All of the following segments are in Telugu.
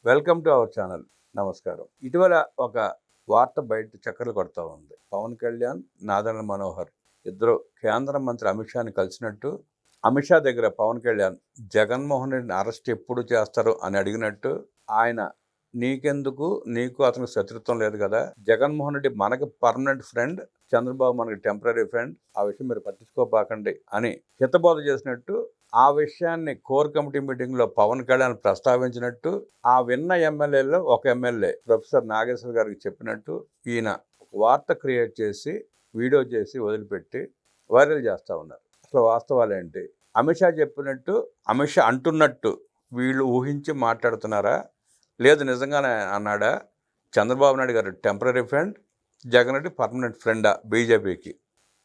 Welcome to our channel. నమస్కారం. ఇటీవల ఒక వార్త బయట చక్కర్లు కొడతా ఉంది. పవన్ కళ్యాణ్, నాదెండ్ల మనోహర్ ఇద్దరు కేంద్ర మంత్రి అమిత్ షాని కలిసినట్టు, అమిత్ షా దగ్గర పవన్ కళ్యాణ్ జగన్మోహన్ రెడ్డిని అరెస్ట్ ఎప్పుడు చేస్తారు అని అడిగినట్టు, ఆయన నీకెందుకు, నీకు అతనికి శత్రుత్వం లేదు కదా, జగన్మోహన్ రెడ్డి మనకి పర్మనెంట్ ఫ్రెండ్, చంద్రబాబు మనకి టెంపరీ ఫ్రెండ్, ఆ విషయం మీరు పట్టించుకోపాకండి అని హితబోధ చేసినట్టు, ఆ విషయాన్ని కోర్ కమిటీ మీటింగ్లో పవన్ కళ్యాణ్ ప్రస్తావించినట్టు, ఆ విన్న ఎమ్మెల్యేలో ఒక ఎమ్మెల్యే ప్రొఫెసర్ నాగేశ్వర గారికి చెప్పినట్టు ఈయన ఒక వార్త క్రియేట్ చేసి వీడియో చేసి వదిలిపెట్టి వైరల్ చేస్తూ ఉన్నారు. అసలు వాస్తవాలు ఏంటి? అమిత్ షా చెప్పినట్టు, అమిత్ షా అంటున్నట్టు వీళ్ళు ఊహించి మాట్లాడుతున్నారా, లేదు నిజంగానే అన్నాడా? చంద్రబాబు నాయుడు గారు temporary friend, Jagan Reddy permanent ఫ్రెండా బీజేపీకి?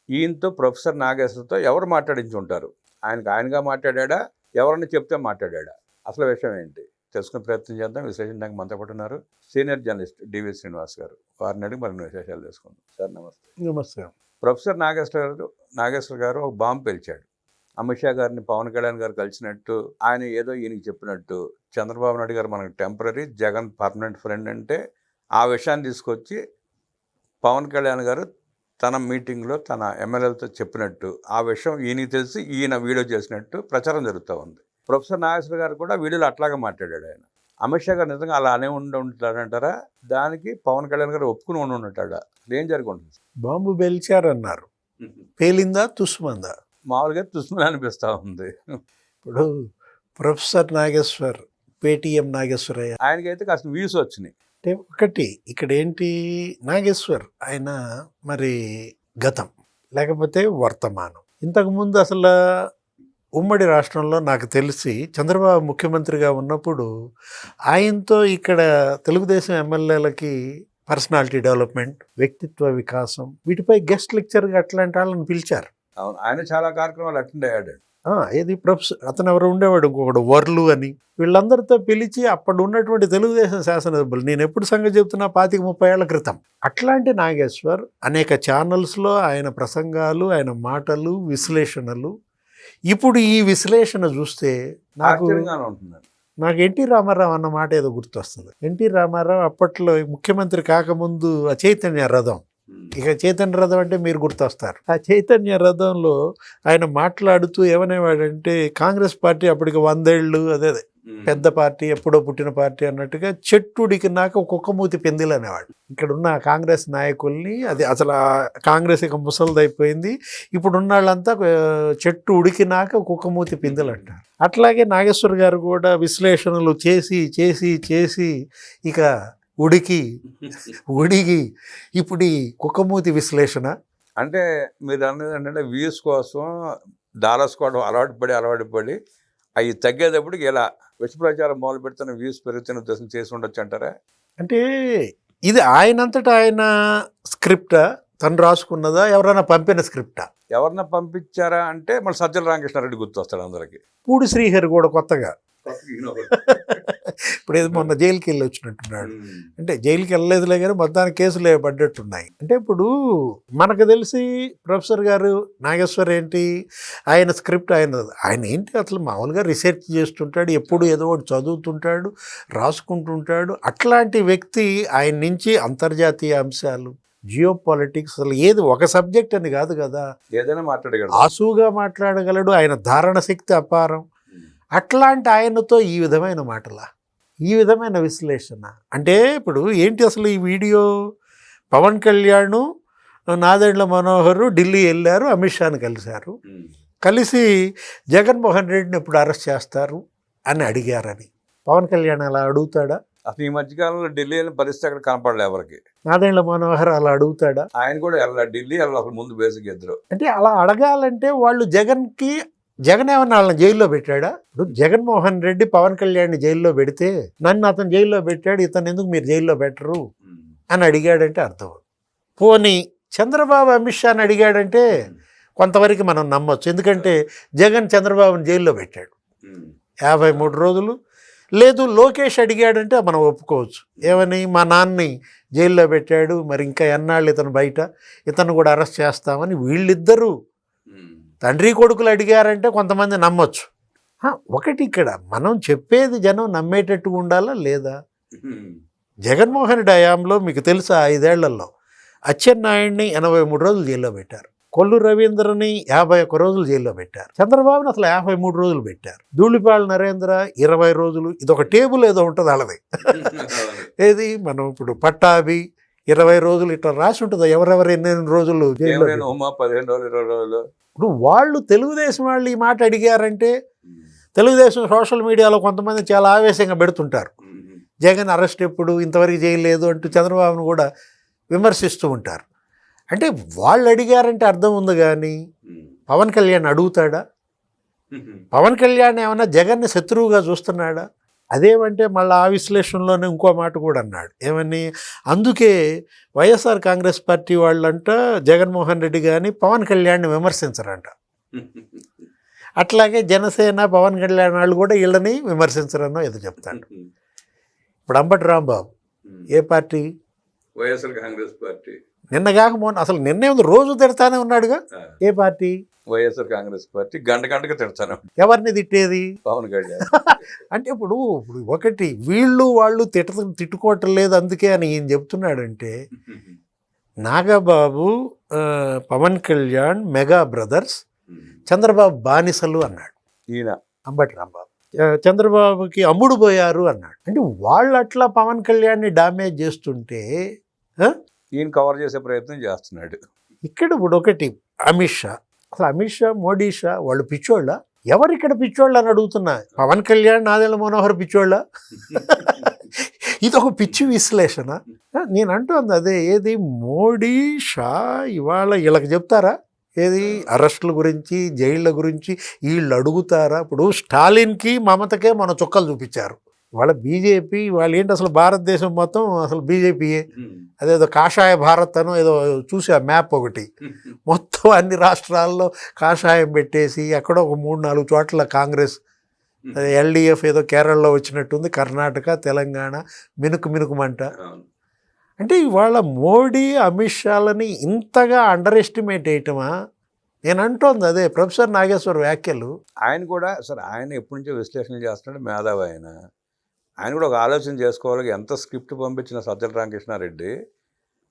ఈయనతో ప్రొఫెసర్ నాగేశ్వరతో ఎవరు మాట్లాడించి ఉంటారు? ఆయనగా మాట్లాడా, ఎవరన్నా చెప్తే మాట్లాడా? అసలు విషయం ఏంటి తెలుసుకునే ప్రయత్నం చేద్దాం. విశ్లేషించడానికి మనతో పాటు ఉన్నారు సీనియర్ జర్నలిస్ట్ డివి శ్రీనివాస్ గారు. వారిని అడిగి మరిన్ని విశేషాలు తెలుసుకుందాం. సార్ నమస్తే. నమస్తే. ప్రొఫెసర్ నాగేశ్వర గారు ఒక బాంబు పేల్చాడు. అమిత్ షా గారిని పవన్ కళ్యాణ్ గారు కలిసినట్టు, ఆయన ఏదో ఈయనకి చెప్పినట్టు, చంద్రబాబు నాయుడు గారు మనకు టెంపరీ, జగన్ పర్మనెంట్ ఫ్రెండ్ అంటే, ఆ విషయాన్ని తీసుకొచ్చి పవన్ కళ్యాణ్ గారు తన మీటింగ్లో తన ఎమ్మెల్యేలతో చెప్పినట్టు, ఆ విషయం ఈయనకి తెలిసి ఈయన వీడియో చేసినట్టు ప్రచారం జరుగుతూ ఉంది. ప్రొఫెసర్ నాగేశ్వర గారు కూడా వీడియోలో అట్లాగే మాట్లాడాడు. ఆయన అమిత్ షా గారు నిజంగా అలా అనే ఉంటాడంటారా? దానికి పవన్ కళ్యాణ్ గారు ఒప్పుకుని ఉంటాడా? ఏం జరిగి ఉంటుంది? బాంబు పేల్చారన్నారు, పేలిందా తుస్మందా? మామూలుగా తుస్మని అనిపిస్తూ ఉంది. ఇప్పుడు ప్రొఫెసర్ నాగేశ్వర్, పేటీఎం నాగేశ్వరయ్య, ఆయనకైతే కాస్త వ్యూస్ వచ్చినాయి. అంటే ఒకటి ఇక్కడ ఏంటి, నాగేశ్వర్ ఆయన మరి గతం లేకపోతే వర్తమానం. ఇంతకుముందు అసలు ఉమ్మడి రాష్ట్రంలో నాకు తెలిసి చంద్రబాబు ముఖ్యమంత్రిగా ఉన్నప్పుడు ఆయనతో ఇక్కడ తెలుగుదేశం ఎమ్మెల్యేలకి పర్సనాలిటీ డెవలప్మెంట్, వ్యక్తిత్వ వికాసం, వీటిపై గెస్ట్ లెక్చర్గా అట్లాంటి వాళ్ళని పిలిచారు. అవును, ఆయన చాలా కార్యక్రమాలు అటెండ్ అయ్యాడు. ఏది ప్రొఫెసర్ అతను ఎవరు ఉండేవాడు, ఇంకొకడు వర్లు అని, వీళ్ళందరితో పిలిచి అప్పుడు ఉన్నటువంటి తెలుగుదేశం శాసనసభ్యులు, నేను ఎప్పుడు సంగతి చెప్తున్నా 25-30 ఏళ్ల క్రితం, అట్లాంటి నాగేశ్వర్ అనేక ఛానల్స్లో ఆయన ప్రసంగాలు, ఆయన మాటలు, విశ్లేషణలు. ఇప్పుడు ఈ విశ్లేషణ చూస్తే నాకు ఎన్టీ రామారావు అన్న మాట ఏదో గుర్తొస్తుంది. ఎన్టీ రామారావు అప్పట్లో ముఖ్యమంత్రి కాకముందు ఆ చైతన్య రథం, ఇక చైతన్య రథం అంటే మీరు గుర్తొస్తారు. ఆ చైతన్య రథంలో ఆయన మాట్లాడుతూ ఏమనేవాడంటే, కాంగ్రెస్ పార్టీ అప్పటికి 100 ఏళ్ళు, అదే పెద్ద పార్టీ, ఎప్పుడో పుట్టిన పార్టీ అన్నట్టుగా, చెట్టుడికి నాక ఒక్కొక్క మూతి పెందిలు అనేవాడు. ఇక్కడ ఉన్న కాంగ్రెస్ నాయకుల్ని, అది అసలు కాంగ్రెస్ ఇక ముసలిదైపోయింది, ఇప్పుడున్న వాళ్ళంతా చెట్టు ఉడికినాక ఒక్కొక్క మూతి పిందెలు అంటారు. అట్లాగే నాగేశ్వర్ గారు కూడా విశ్లేషణలు చేసి చేసి చేసి ఇక ఉడికి ఇప్పుడు ఈ కుక్కమూతి విశ్లేషణ. అంటే మీరు అన్నది ఏంటంటే వ్యూస్ కోసం దారాసుకోవడం అలవాటు పడి అవి తగ్గేటప్పటికి ఇలా విష ప్రచారం మొదలు పెడుతున్న వ్యూస్ పెరుగుతున్న ఉద్దేశం చేసి ఉండొచ్చు అంటారా? అంటే ఇది ఆయనంతటా ఆయన స్క్రిప్టా, తను రాసుకున్నదా, ఎవరైనా పంపిన స్క్రిప్టా? ఎవరన్నా పంపించారా అంటే మళ్ళీ సజ్జల రామకృష్ణారెడ్డి గుర్తొస్తాడు అందరికి. పూడి శ్రీహరి కూడా కొత్తగా ఇప్పుడు ఏదో మొన్న జైలుకి వెళ్ళి వచ్చినట్టున్నాడు. అంటే జైలుకి వెళ్ళలేదులే కానీ మొత్తానికి కేసులు పడ్డట్టున్నాయి. అంటే ఇప్పుడు మనకు తెలిసి ప్రొఫెసర్ గారు నాగేశ్వర్ ఏంటి, ఆయన స్క్రిప్ట్ ఆయన ఏంటి అసలు మామూలుగా రీసెర్చ్ చేస్తుంటాడు, ఎప్పుడు ఏదో ఒకటి చదువుతుంటాడు, రాసుకుంటుంటాడు. అట్లాంటి వ్యక్తి ఆయన నుంచి అంతర్జాతీయ అంశాలు, జియో పాలిటిక్స్, అసలు ఏది ఒక సబ్జెక్ట్ అని కాదు కదా, ఏదైనా మాట్లాడగలడు, ఆసుగా మాట్లాడగలడు. ఆయన ధారణ శక్తి అపారం. అట్లాంటి ఆయనతో ఈ విధమైన మాటలా, ఈ విధమైన విశ్లేషణ అంటే ఇప్పుడు ఏంటి అసలు ఈ వీడియో? పవన్ కళ్యాణ్, నాదెండ్ల మనోహర్ ఢిల్లీ వెళ్ళారు, అమిత్ షాని కలిశారు. కలిసి జగన్మోహన్ రెడ్డిని ఎప్పుడు అరెస్ట్ చేస్తారు అని అడిగారని. పవన్ కళ్యాణ్ అలా అడుగుతాడా? అసలు ఈ మధ్యకాలంలో ఢిల్లీ వెళ్ళిన పరిస్థితి అక్కడ కనపడలే ఎవరికి. నాదెండ్ల మనోహర్ అలా అడుగుతాడా? ఆయన కూడా వెళ్ళాలి ఢిల్లీ, అసలు ముందు బేసిక్ ఇద్దరు. అంటే అలా అడగాలంటే వాళ్ళు జగన్ ఏమన్నా వాళ్ళని జైల్లో పెట్టాడా? ఇప్పుడు జగన్మోహన్ రెడ్డి పవన్ కళ్యాణ్ని జైల్లో పెడితే, నన్ను అతను జైల్లో పెట్టాడు, ఇతను ఎందుకు మీరు జైల్లో పెట్టరు అని అడిగాడంటే అర్థం. పోనీ చంద్రబాబు అమిత్ షాని అడిగాడంటే కొంతవరకు మనం నమ్మొచ్చు. ఎందుకంటే జగన్ చంద్రబాబుని జైల్లో పెట్టాడు 53 రోజులు. లేదు లోకేష్ అడిగాడంటే మనం ఒప్పుకోవచ్చు. ఏమని, మా నాన్నని జైల్లో పెట్టాడు, మరి ఇంకా ఎన్నాళ్ళు ఇతను బయట, ఇతను కూడా అరెస్ట్ చేస్తామని వీళ్ళిద్దరూ తండ్రి కొడుకులు అడిగారంటే కొంతమంది నమ్మొచ్చు. ఒకటి ఇక్కడ మనం చెప్పేది జనం నమ్మేటట్టుగా ఉండాలా లేదా? జగన్మోహన్ రెడ్డి హయాంలో మీకు తెలుసా 5 ఏళ్లలో అచ్చెన్నాయుడిని 83 రోజులు జైల్లో పెట్టారు. కొల్లు రవీంద్రని 51 రోజులు జైల్లో పెట్టారు. చంద్రబాబుని అసలు 53 రోజులు పెట్టారు. ధూళిపాళ నరేంద్ర 20 రోజులు. ఇదొక టేబుల్ ఏదో ఉంటుంది వాళ్ళది. ఏది మనం ఇప్పుడు పట్టాభి 20 రోజులు ఇట్లా రాసి ఉంటుంది. ఎవరెవరు ఎన్నెన్ని రోజులు జైల్లో. 15 రోజులు 20 రోజులు. ఇప్పుడు వాళ్ళు తెలుగుదేశం వాళ్ళు ఈ మాట అడిగారంటే తెలుగుదేశం సోషల్ మీడియాలో కొంతమంది చాలా ఆవేశంగా పెడుతుంటారు. జగన్ అరెస్ట్ ఎప్పుడు, ఇంతవరకు చేయలేదు అంటూ చంద్రబాబును కూడా విమర్శిస్తూ ఉంటారు. అంటే వాళ్ళు అడిగారంటే అర్థం ఉంది, కానీ పవన్ కళ్యాణ్ అడుగుతాడా? పవన్ కళ్యాణ్ ఏమన్నా జగన్ని శత్రువుగా చూస్తున్నాడా? అదేమంటే మళ్ళీ ఆ విశ్లేషణలోనే ఇంకో మాట కూడా అన్నాడు. ఏమని? అందుకే వైఎస్ఆర్ కాంగ్రెస్ పార్టీ వాళ్ళంట జగన్మోహన్ రెడ్డి కానీ పవన్ కళ్యాణ్ని విమర్శించరంట. అట్లాగే జనసేన పవన్ కళ్యాణ్ వాళ్ళు కూడా వీళ్ళని విమర్శించరనో ఏదో చెప్తాడు. ఇప్పుడు అంబటి రాంబాబు ఏ పార్టీ? వైఎస్ఆర్ కాంగ్రెస్ పార్టీ. నిన్న కాక మొన్న అసలు నిన్నే ఉంది, రోజు తిడతానే ఉన్నాడుగా. ఏ పార్టీ? వైఎస్ఆర్ కాంగ్రెస్ పార్టీ. గంట గంటగా తిడతాను. ఎవరిని తిట్టేది? పవన్ కళ్యాణ్. అంటే ఇప్పుడు ఒకటి వీళ్ళు వాళ్ళు తిట్టుకోవటం లేదు అందుకే అని ఈయన చెప్తున్నాడంటే, నాగబాబు పవన్ కళ్యాణ్ మెగా బ్రదర్స్, చంద్రబాబు బానిసలు అన్నాడు ఈయన అంబటి రాంబాబు. చంద్రబాబుకి అమ్ముడు పోయారు అన్నాడు. అంటే వాళ్ళు అట్లా పవన్ కళ్యాణ్ని డామేజ్ చేస్తుంటే ఈయన కవర్ చేసే ప్రయత్నం చేస్తున్నాడు. ఇక్కడ ఇప్పుడు ఒకటి అమిత్ షా, అసలు అమిత్ షా మోడీ షా వాళ్ళు పిచ్చోళ్ళ? ఎవరు ఇక్కడ పిచ్చోళ్ళు అని అడుగుతున్నా. పవన్ కళ్యాణ్ నాదెళ్ల మనోహర్ పిచ్చోళ్ళ? ఇదొక పిచ్చి విశ్లేషణ. నేను అంటుంది అదే, ఏది మోడీ షా ఇవాళ వీళ్ళకి చెప్తారా? ఏది అరెస్టుల గురించి, జైళ్ళ గురించి వీళ్ళు అడుగుతారా? ఇప్పుడు స్టాలిన్కి మమతకే మన చుక్కలు చూపించారు. వాళ్ళ బీజేపీ వాళ్ళు ఏంటి అసలు భారతదేశం మొత్తం అసలు బీజేపీయే. అదేదో కాషాయ భారత్ అనో ఏదో చూసా మ్యాప్ ఒకటి, మొత్తం అన్ని రాష్ట్రాల్లో కాషాయం పెట్టేసి అక్కడ ఒక 3-4 చోట్ల కాంగ్రెస్, ఎల్డిఎఫ్ ఏదో కేరళలో వచ్చినట్టుంది, కర్ణాటక తెలంగాణ మినుకుమంట. అంటే ఇవాళ మోడీ అమిత్ షాలని ఇంతగా అండర్ ఎస్టిమేట్ చేయటమా? నేను అంటోంది అదే ప్రొఫెసర్ నాగేశ్వర్ వ్యాఖ్యలు. ఆయన కూడా సార్ ఆయన ఎప్పటి నుంచో విశ్లేషణలు చేస్తున్నాడు, మేధావి ఆయన కూడా ఒక ఆలోచన చేసుకోవాలి. ఎంత స్క్రిప్ట్ పంపించిన సజ్జల రామకృష్ణారెడ్డి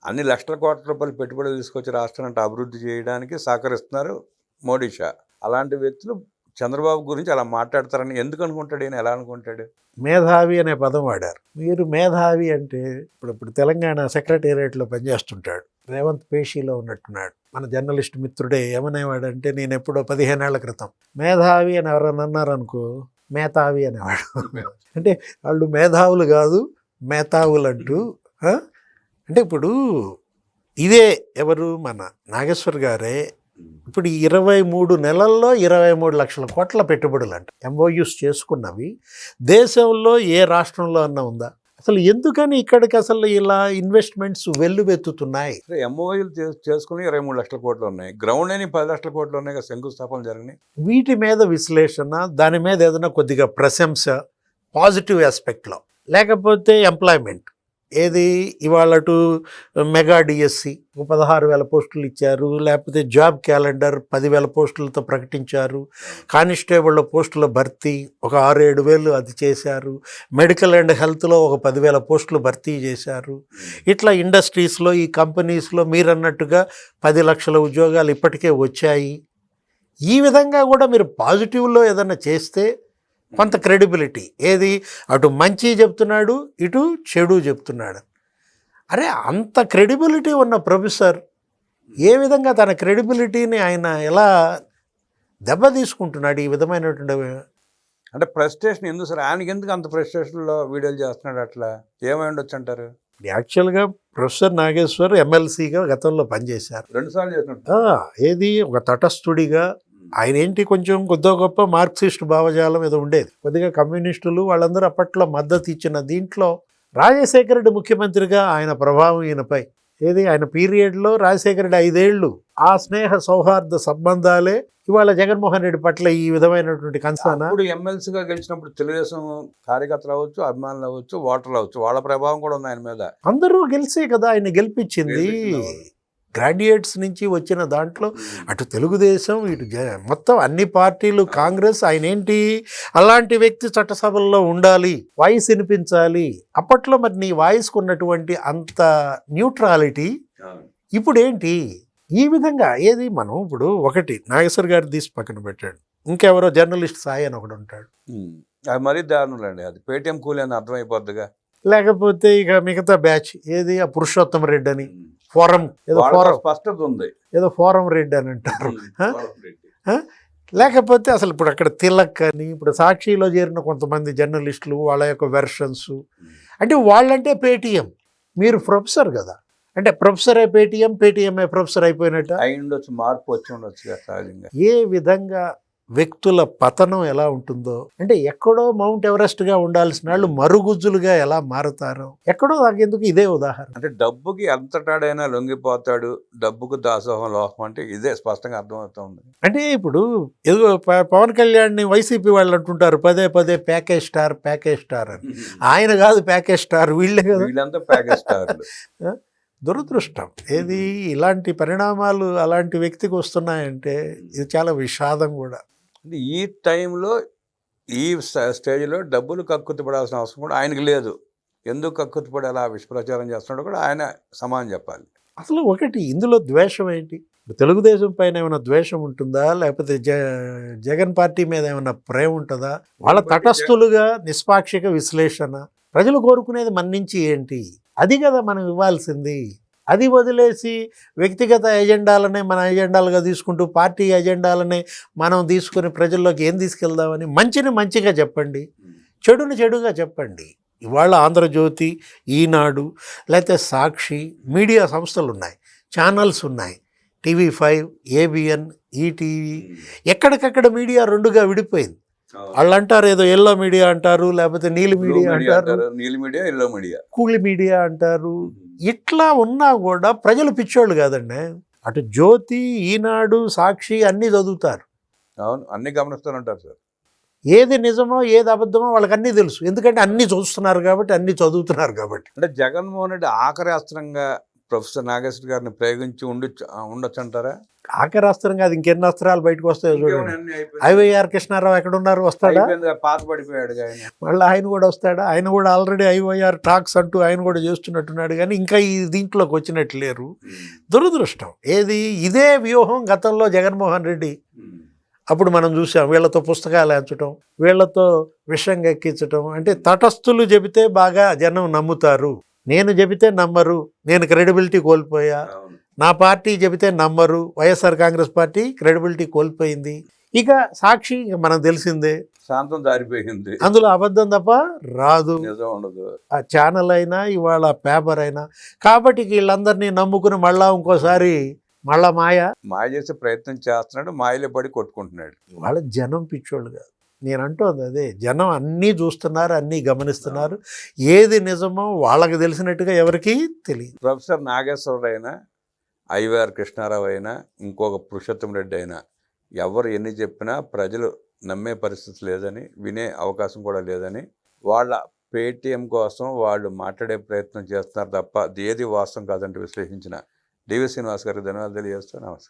అన్ని లక్షల కోట్ల రూపాయలు పెట్టుబడులు తీసుకొచ్చి రాష్ట్రాన్ని అభివృద్ధి చేయడానికి సహకరిస్తున్నారు మోడీ షా. అలాంటి వ్యక్తులు చంద్రబాబు గురించి అలా మాట్లాడతారని ఎందుకు అనుకుంటాడు? ఈయన ఎలా అనుకుంటాడు? మేధావి అనే పదం వాడారు మీరు. మేధావి అంటే ఇప్పుడు తెలంగాణ సెక్రటేరియట్లో పనిచేస్తుంటాడు, రేవంత్ పేషీలో ఉన్నట్టున్నాడు. మన జర్నలిస్ట్ మిత్రుడే ఏమనేవాడంటే, నేను ఎప్పుడో 15 ఏళ్ల క్రితం మేధావి అని ఎవరన్నా అన్నారనుకో మేధావి అనేవాడు. అంటే వాళ్ళు మేధావులు కాదు మేధావులు అంటూ. అంటే ఇప్పుడు ఇదే ఎవరు మన నాగేశ్వర్ గారే ఇప్పుడు 23 నెలల్లో 23 లక్షల కోట్ల పెట్టుబడులు అంట ఎంఓయూస్ చేసుకున్నవి. దేశంలో ఏ రాష్ట్రంలో అన్నా ఉందా? అసలు ఎందుకని ఇక్కడికి అసలు ఇలా ఇన్వెస్ట్మెంట్స్ వెల్లువెత్తుతున్నాయి? ఎంఓయూలు చేసుకుని 23 లక్షల కోట్లు ఉన్నాయి, గ్రౌండ్ అని 10 లక్షల కోట్లు ఉన్నాయి కదా, శంకుస్థాపన జరిగినాయి. వీటి మీద విశ్లేషణ, దాని మీద ఏదైనా కొద్దిగా ప్రశంస పాజిటివ్ ఆస్పెక్ట్లో, లేకపోతే ఎంప్లాయ్మెంట్ ఏది ఇవాళ మెగా డిఎస్సి 16,000 పోస్టులు ఇచ్చారు, లేకపోతే జాబ్ క్యాలెండర్ 10,000 పోస్టులతో ప్రకటించారు, కానిస్టేబుళ్ళ పోస్టుల భర్తీ ఒక 6-7 వేలు అది చేశారు, మెడికల్ అండ్ హెల్త్లో ఒక 10,000 పోస్టులు భర్తీ చేశారు. ఇట్లా ఇండస్ట్రీస్లో ఈ కంపెనీస్లో మీరన్నట్టుగా 10 లక్షల ఉద్యోగాలు ఇప్పటికే వచ్చాయి. ఈ విధంగా కూడా మీరు పాజిటివ్లో ఏదైనా చేస్తే కొంత క్రెడిబిలిటీ, ఏది అటు మంచి చెప్తున్నాడు ఇటు చెడు చెప్తున్నాడు. అరే అంత క్రెడిబిలిటీ ఉన్న ప్రొఫెసర్ ఏ విధంగా తన క్రెడిబిలిటీని ఆయన ఎలా దెబ్బ తీసుకుంటున్నాడు ఈ విధమైనటువంటి? అంటే ప్రెస్టేషన్ ఎందుకు సార్? ఆయనకి ఎందుకు అంత ప్రెస్టేషన్లో వీడియోలు చేస్తున్నాడు? అట్లా ఏమై ఉండొచ్చు అంటారు? యాక్చువల్గా ప్రొఫెసర్ నాగేశ్వర్ ఎమ్మెల్సీగా గతంలో పనిచేశారు, 2 సార్లు చేసినట్టు. ఏది ఒక తటస్థుడిగా. ఆయన ఏంటి కొంచెం కొద్దో గొప్ప మార్క్సిస్ట్ భావజాలం ఏదో ఉండేది, కొద్దిగా కమ్యూనిస్టులు వాళ్ళందరూ అప్పట్లో మద్దతు ఇచ్చిన దీంట్లో రాజశేఖర రెడ్డి ముఖ్యమంత్రిగా ఆయన ప్రభావం ఈయనపై, ఏది ఆయన పీరియడ్లో రాజశేఖర రెడ్డి 5 ఏళ్ళు ఆ స్నేహ సౌహార్ద సంబంధాలే ఇవాళ జగన్మోహన్ రెడ్డి పట్ల ఈ విధమైనటువంటి కన్సర్న్. ఇప్పుడు ఎమ్మెల్సీగా గెలిచినప్పుడు తెలుగుదేశం కార్యకర్తలు అవ్వచ్చు, అభిమానులు అవ్వచ్చు, ఓటర్లు అవ్వచ్చు, వాళ్ళ ప్రభావం కూడా ఉంది ఆయన మీద. అందరూ గెలిచే కదా ఆయన గెలిపించింది. గ్రాడ్యుయేట్స్ నుంచి వచ్చిన దాంట్లో అటు తెలుగుదేశం ఇటు మొత్తం అన్ని పార్టీలు కాంగ్రెస్, ఆయన ఏంటి అలాంటి వ్యక్తి చట్టసభల్లో ఉండాలి, వాయిస్ వినిపించాలి. అప్పట్లో మరి నీ వాయిస్కు ఉన్నటువంటి అంత న్యూట్రాలిటీ ఇప్పుడు ఏంటి? ఈ విధంగా ఏది మనం ఇప్పుడు ఒకటి నాగేశ్వర్ గారు తీసి పక్కన పెట్టాడు, ఇంకెవరో జర్నలిస్ట్ సాయి అని ఒకడు ఉంటాడు. అది మరీ దారుణండి. అది పేటీఎం కూలి అని అర్థమైపోద్దిగా. లేకపోతే ఇక మిగతా బ్యాచ్ ఏది ఆ పురుషోత్తమ రెడ్డి అని ఫోరం ఏదో వాళ్ళతో ఫోరం స్పష్టత ఉంది. ఏదో ఫోరం రెడ్డి అని అంటారు. లేకపోతే అసలు ఇప్పుడు అక్కడ తిలక్ అని ఇప్పుడు సాక్షిలో చేరిన కొంతమంది జర్నలిస్టులు వాళ్ళ యొక్క వెర్షన్స్, అంటే వాళ్ళంటే పేటీఎం, మీరు ప్రొఫెసర్ కదా, అంటే ప్రొఫెసరే పేటీఎం, పేటీఎంఏ ప్రొఫెసర్ అయిపోయినట్ట. అయి ఉండొచ్చు, మార్పు వచ్చి ఉండొచ్చు సహజంగా. ఏ విధంగా వ్యక్తుల పతనం ఎలా ఉంటుందో, అంటే ఎక్కడో మౌంట్ ఎవరెస్ట్గా ఉండాల్సిన వాళ్ళు మరుగుజ్జులుగా ఎలా మారుతారో ఎక్కడో నాకెందుకు ఇదే ఉదాహరణ. అంటే డబ్బుకి ఎంతటాడైనా లొంగిపోతాడు, డబ్బుకు దాసోహం లోహం అంటే ఇదే స్పష్టంగా అర్థమవుతుంది. అంటే ఇప్పుడు ఏదో పవన్ కళ్యాణ్ని వైసీపీ వాళ్ళు అంటుంటారు పదే పదే ప్యాకేజ్ స్టార్ ప్యాకేజ్ స్టార్ అని. ఆయన కాదు ప్యాకేజ్ స్టార్, వీళ్ళే కదా. వీళ్ళంతా ప్యాకేజ్ స్టార్లు. దురదృష్టం ఏది ఇలాంటి పరిణామాలు అలాంటి వ్యక్తికి వస్తున్నాయంటే ఇది చాలా విషాదం కూడా. అంటే ఈ టైంలో ఈ స్టేజ్లో డబ్బులు కక్కుర్తి పడాల్సిన అవసరం కూడా ఆయనకి లేదు. ఎందుకు కక్కుర్తి పడి అలా విషప్రచారం చేస్తున్నాడో కూడా ఆయన సమానం చెప్పాలి. అసలు ఒకటి ఇందులో ద్వేషం ఏంటి? తెలుగుదేశం పైన ఏమైనా ద్వేషం ఉంటుందా, లేకపోతే జగన్ పార్టీ మీద ఏమైనా ప్రేమ ఉంటుందా? వాళ్ళ తటస్థులుగా నిష్పాక్షిక విశ్లేషణ, ప్రజలు కోరుకునేది మన నుంచి ఏంటి, అది కదా మనం ఇవ్వాల్సింది. అది వదిలేసి వ్యక్తిగత ఎజెండాలనే మన ఎజెండాలుగా తీసుకుంటూ పార్టీ ఎజెండాలనే మనం తీసుకుని ప్రజల్లోకి ఏం తీసుకెళ్దామని, మంచిని మంచిగా చెప్పండి, చెడుని చెడుగా చెప్పండి. ఇవాళ ఆంధ్రజ్యోతి, ఈనాడు, లేకపోతే సాక్షి మీడియా సంస్థలు ఉన్నాయి, ఛానల్స్ ఉన్నాయి, TV5, ABN, ఈటీవీ, ఎక్కడికక్కడ మీడియా రెండుగా విడిపోయింది. వాళ్ళు అంటారు ఏదో ఎల్లో మీడియా అంటారు, లేకపోతే నీలి మీడియా అంటారు, నీలి మీడియా, ఎల్లో మీడియా, కూలి మీడియా అంటారు. ఇట్లా ఉన్నా కూడా ప్రజలు పిచ్చోళ్ళు కాదండి. అటు జ్యోతి, ఈనాడు, సాక్షి అన్నీ చదువుతారు. అవును, అన్ని గమనిస్తూనే సార్. ఏది నిజమో ఏది అబద్ధమో వాళ్ళకి అన్నీ తెలుసు, ఎందుకంటే అన్నీ చూస్తున్నారు కాబట్టి, అన్నీ చదువుతున్నారు కాబట్టి. అంటే జగన్మోహన్ రెడ్డి ఆఖరి అస్త్రంగా ప్రొఫెసర్ నాగేశ్వర గారిని ప్రయోగించి ఉండొచ్చు అంటారా? ఆఖరి అస్త్రం కాదు, ఇంకెన్ని అస్త్రాలు బయటకు వస్తాయో చూడండి. ఐవైఆర్ కృష్ణారావు ఎక్కడున్నారు, వస్తాడా? పాత పడిపోయాడు మళ్ళీ ఆయన కూడా వస్తాడా? ఆయన కూడా ఆల్రెడీ ఐవైఆర్ టాక్స్ అంటూ ఆయన కూడా చేస్తున్నట్టున్నాడు, కానీ ఇంకా ఈ దీంట్లోకి వచ్చినట్టు లేరు. దురదృష్టం ఏది ఇదే వ్యూహం గతంలో జగన్మోహన్ రెడ్డి అప్పుడు మనం చూసాం. వీళ్ళతో పుస్తకాలు ఎంచడం, వీళ్ళతో విషం ఎక్కించడం, అంటే తటస్థులు చెబితే బాగా జనం నమ్ముతారు, నేను చెబితే నమ్మరు, నేను క్రెడిబిలిటీ కోల్పోయా, నా పార్టీ చెబితే నమ్మరు, వైఎస్ఆర్ కాంగ్రెస్ పార్టీ క్రెడిబిలిటీ కోల్పోయింది. ఇక సాక్షి ఇక మనం తెలిసిందే, శాంతం దారిపోయింది, అందులో అబద్ధం తప్ప రాదు, నిజం ఉండదు. ఆ ఛానల్ అయినా ఇవాళ పేపర్ అయినా. కాబట్టి వీళ్ళందరినీ నమ్ముకుని మళ్ళా ఇంకోసారి మళ్ళా మాయ చేసే ప్రయత్నం చేస్తున్నాడు, మాయలో పడి కొట్టుకుంటున్నాడు. ఇవాళ జనం పిచ్చోళ్ళు కాదు, నేను అంటోంది అదే. జనం అన్నీ చూస్తున్నారు, అన్నీ గమనిస్తున్నారు, ఏది నిజమో వాళ్ళకి తెలిసినట్టుగా ఎవరికీ తెలియదు. ప్రొఫెసర్ నాగేశ్వరరావు అయినా, ఐవైఆర్ కృష్ణారావు అయినా, ఇంకొక పురుషోత్తమ రెడ్డి అయినా, ఎవరు ఎన్ని చెప్పినా ప్రజలు నమ్మే పరిస్థితి లేదని, వినే అవకాశం కూడా లేదని, వాళ్ళ పేటీఎం కోసం వాళ్ళు మాట్లాడే ప్రయత్నం చేస్తున్నారు తప్ప ఏది వాస్తవం కాదంటే విశ్లేషించిన డివి శ్రీనివాస్ గారికి ధన్యవాదాలు తెలియజేస్తూ నమస్కారం.